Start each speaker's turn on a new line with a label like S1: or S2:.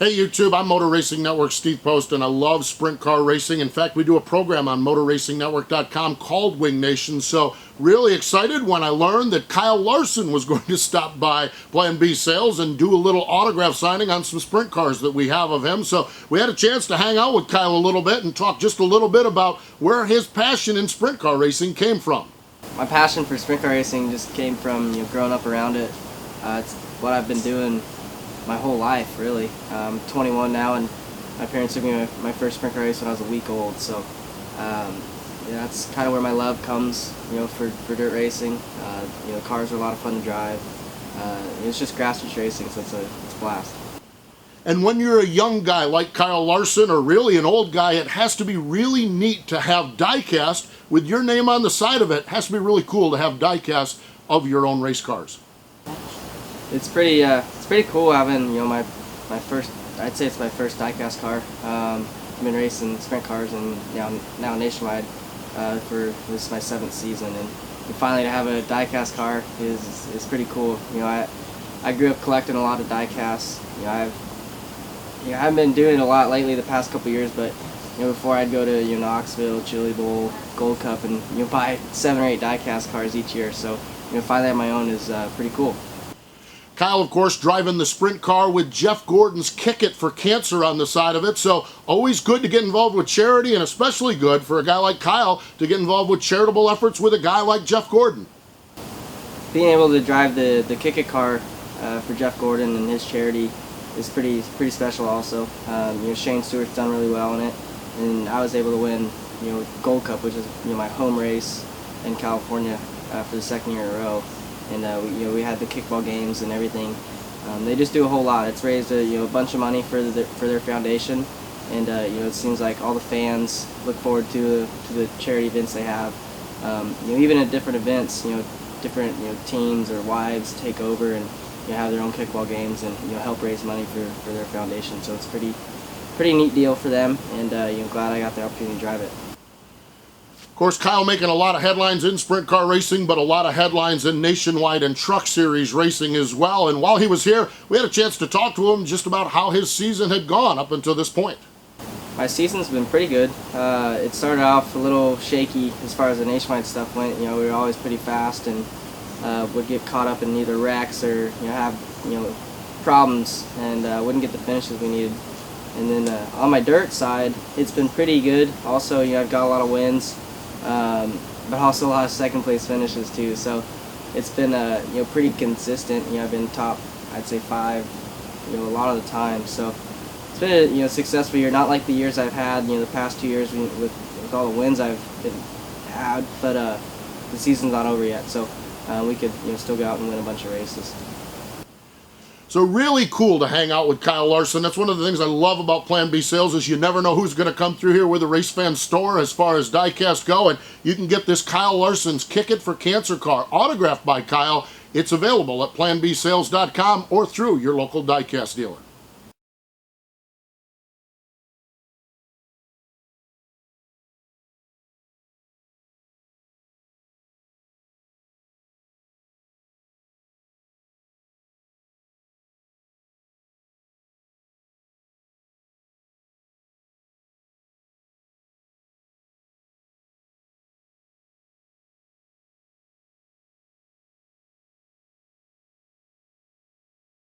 S1: Hey YouTube, I'm Motor Racing Network Steve Post, and I love sprint car racing. In fact, we do a program on motorracingnetwork.com called Wing Nation, so really excited when I learned that Kyle Larson was going to stop by Plan B Sales and do a little autograph signing on some sprint cars that we have of him. So we had a chance to hang out with Kyle a little bit and talk just a little bit about where his passion in sprint car racing came from.
S2: My passion for sprint car racing just came from growing up around it. It's what I've been doing my whole life, really. I'm 21 now, and my parents took me my first sprint car race when I was a week old. So that's kind of where my love comes, for dirt racing. Cars are a lot of fun to drive. It's just grassroots racing, so it's a blast.
S1: And when you're a young guy like Kyle Larson, or really an old guy, it has to be really neat to have Diecast with your name on the side of it. It has to be really cool to have Diecast of your own race cars.
S2: It's pretty cool having my first, I'd say it's my first Diecast car. I've been racing sprint cars and now Nationwide for this is my 7th season, and finally to have a Diecast car is pretty cool. I grew up collecting a lot of Diecasts. I haven't been doing it a lot lately the past couple years, but before I'd go to Knoxville, Chili Bowl, Gold Cup, and buy 7 or 8 Diecast cars each year. So finally have my own is pretty cool.
S1: Kyle, of course, driving the sprint car with Jeff Gordon's Kick It for Cancer on the side of it, so always good to get involved with charity, and especially good for a guy like Kyle to get involved with charitable efforts with a guy like Jeff Gordon.
S2: Being able to drive the Kick It car for Jeff Gordon and his charity is pretty special also. Shane Stewart's done really well in it, and I was able to win Gold Cup, which is my home race in California for the 2nd year in a row. And we had the kickball games and everything. They just do a whole lot. It's raised a bunch of money for their foundation, and it seems like all the fans look forward to the charity events they have. Even at different events, different teams or wives take over and have their own kickball games and help raise money for their foundation. So it's pretty neat deal for them, and glad I got the opportunity to drive it.
S1: Of course, Kyle making a lot of headlines in sprint car racing, but a lot of headlines in Nationwide and Truck Series racing as well. And while he was here, we had a chance to talk to him just about how his season had gone up until this point.
S2: My season's been pretty good. It started off a little shaky as far as the Nationwide stuff went. We were always pretty fast and would get caught up in either wrecks or have problems and wouldn't get the finishes we needed. And then on my dirt side, it's been pretty good. Also, I've got a lot of wins. But also a lot of second place finishes too, so it's been pretty consistent. I've been top, I'd say 5 a lot of the time, so it's been a successful year. Not like the years I've had the past 2 years with all the wins I've had, but the season's not over yet, so we could still go out and win a bunch of races.
S1: So really cool to hang out with Kyle Larson. That's one of the things I love about Plan B Sales is you never know who's going to come through here with a race fan store as far as Diecast go, and you can get this Kyle Larson's Kick It for Cancer car autographed by Kyle. It's available at planbsales.com or through your local Diecast dealer.